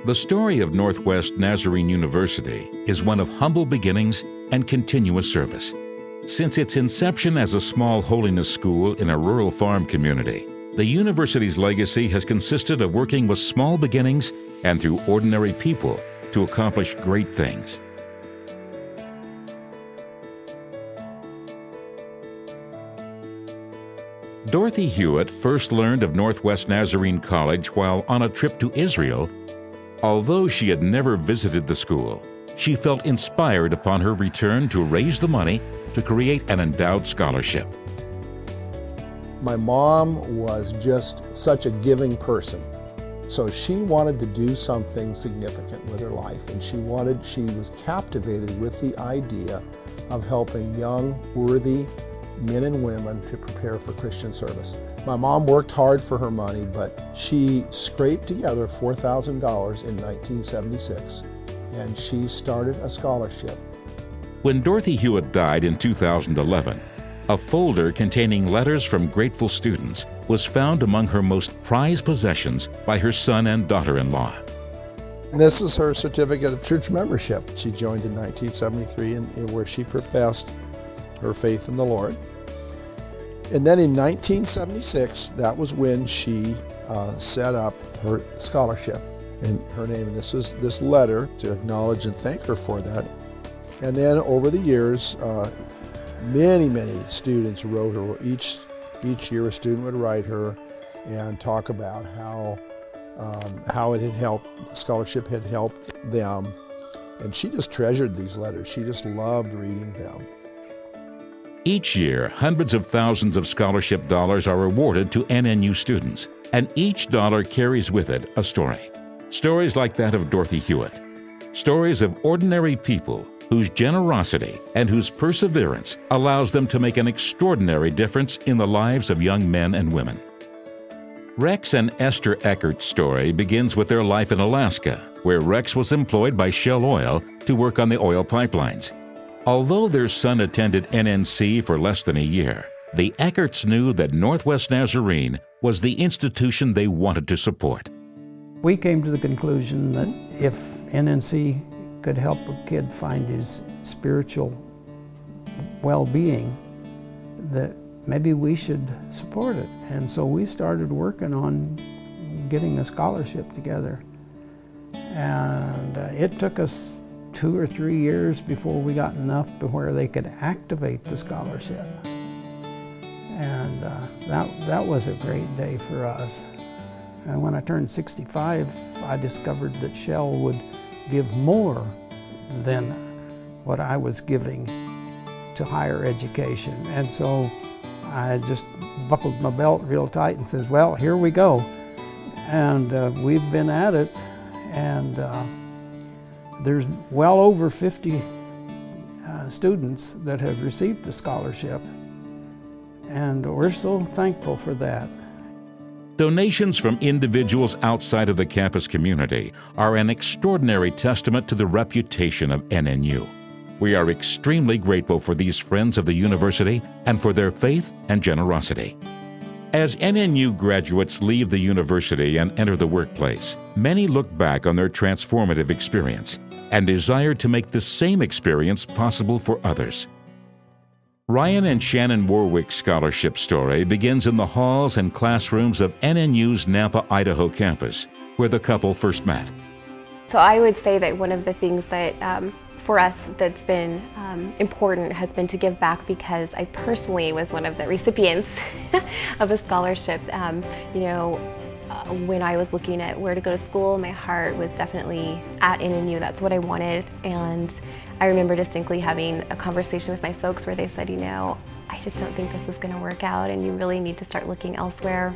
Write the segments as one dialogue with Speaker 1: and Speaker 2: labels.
Speaker 1: The story of Northwest Nazarene University is one of humble beginnings and continuous service. Since its inception as a small holiness school in a rural farm community, the university's legacy has consisted of working with small beginnings and through ordinary people to accomplish great things. Dorothy Hewitt first learned of Northwest Nazarene College while on a trip to Israel. Although she had never visited the school, she felt inspired upon her return to raise the money to create an endowed scholarship.
Speaker 2: My mom was just such a giving person. So she wanted to do something significant with her life, and she was captivated with the idea of helping young, worthy men and women to prepare for Christian service. My mom worked hard for her money, but she scraped together $4,000 in 1976, and she started a scholarship.
Speaker 1: When Dorothy Hewitt died in 2011, a folder containing letters from grateful students was found among her most prized possessions by her son and daughter-in-law.
Speaker 2: This is her certificate of church membership. She joined in 1973, and where she professed her faith in the Lord. And then in 1976, that was when she set up her scholarship in her name. And this is this letter to acknowledge and thank her for that. And then over the years, many students wrote her. Each year a student would write her and talk about how it had helped, the scholarship had helped them. And she just treasured these letters. She just loved reading them.
Speaker 1: Each year, hundreds of thousands of scholarship dollars are awarded to NNU students, and each dollar carries with it a story. Stories like that of Dorothy Hewitt. Stories of ordinary people whose generosity and whose perseverance allows them to make an extraordinary difference in the lives of young men and women. Rex and Esther Eckert's story begins with their life in Alaska, where Rex was employed by Shell Oil to work on the oil pipelines. Although their son attended NNC for less than a year, the Eckerts knew that Northwest Nazarene was the institution they wanted to support.
Speaker 3: We came to the conclusion that if NNC could help a kid find his spiritual well-being, that maybe we should support it. And so we started working on getting a scholarship together. And it took us 2 or 3 years before we got enough to where they could activate the scholarship. And that was a great day for us. And when I turned 65, I discovered that Shell would give more than what I was giving to higher education. And so I just buckled my belt real tight and says, well, here we go. And we've been at it, and there's well over 50 students that have received a scholarship, and we're so thankful for that.
Speaker 1: Donations from individuals outside of the campus community are an extraordinary testament to the reputation of NNU. We are extremely grateful for these friends of the university and for their faith and generosity. As NNU graduates leave the university and enter the workplace, many look back on their transformative experience and desire to make the same experience possible for others. Ryan and Shannon Warwick's scholarship story begins in the halls and classrooms of NNU's Nampa, Idaho campus, where the couple first met.
Speaker 4: So I would say that one of the things that for us that's been important has been to give back, because I personally was one of the recipients of a scholarship. When I was looking at where to go to school, my heart was definitely at NNU. That's what I wanted. And I remember distinctly having a conversation with my folks where they said, I just don't think this is going to work out, and you really need to start looking elsewhere.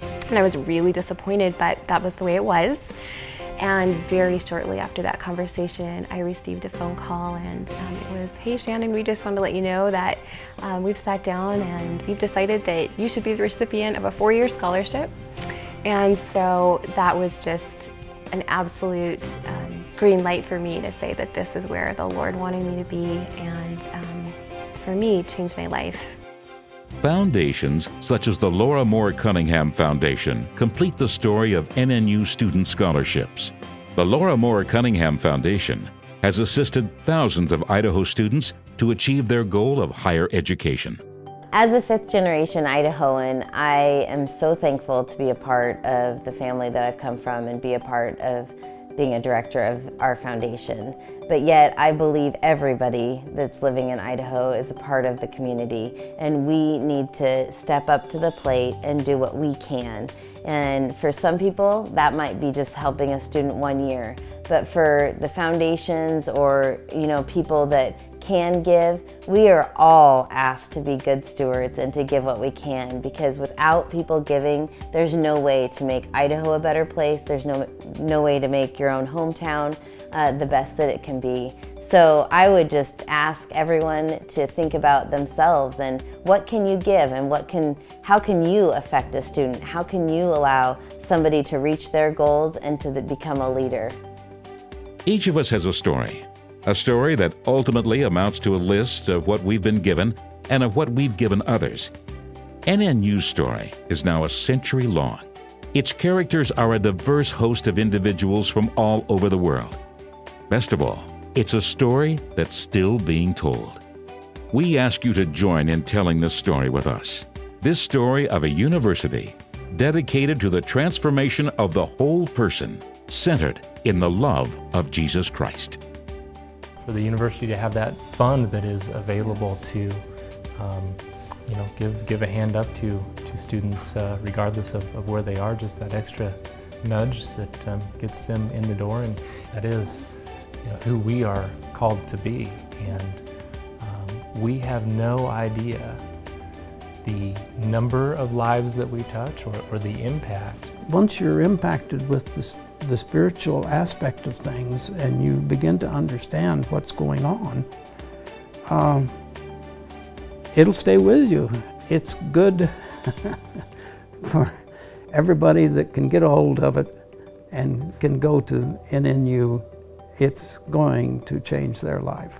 Speaker 4: And I was really disappointed, but that was the way it was. And very shortly after that conversation, I received a phone call, and it was, hey Shannon, we just wanted to let you know that we've sat down and we've decided that you should be the recipient of a 4-year scholarship. And so that was just an absolute green light for me to say that this is where the Lord wanted me to be, and for me, changed my life.
Speaker 1: Foundations such as the Laura Moore Cunningham Foundation complete the story of NNU student scholarships. The Laura Moore Cunningham Foundation has assisted thousands of Idaho students to achieve their goal of higher education.
Speaker 5: As a fifth-generation Idahoan, I am so thankful to be a part of the family that I've come from and be a part of being a director of our foundation. But yet, I believe everybody that's living in Idaho is a part of the community, and we need to step up to the plate and do what we can. And for some people, that might be just helping a student 1 year. But for the foundations or people that can give, we are all asked to be good stewards and to give what we can, because without people giving, there's no way to make Idaho a better place. There's no way to make your own hometown the best that it can be. So I would just ask everyone to think about themselves and what can you give, and how can you affect a student? How can you allow somebody to reach their goals and to become a leader?
Speaker 1: Each of us has a story that ultimately amounts to a list of what we've been given and of what we've given others. NNU's story is now a century long. Its characters are a diverse host of individuals from all over the world. Best of all, it's a story that's still being told. We ask you to join in telling this story with us. This story of a university dedicated to the transformation of the whole person, centered in the love of Jesus Christ.
Speaker 6: For the university to have that fund that is available to give a hand up to students regardless of where they are, just that extra nudge that gets them in the door, and that is who we are called to be. And we have no idea the number of lives that we touch or the impact.
Speaker 3: Once you're impacted with the spiritual aspect of things and you begin to understand what's going on, it'll stay with you. It's good for everybody that can get a hold of it and can go to NNU. It's going to change their life.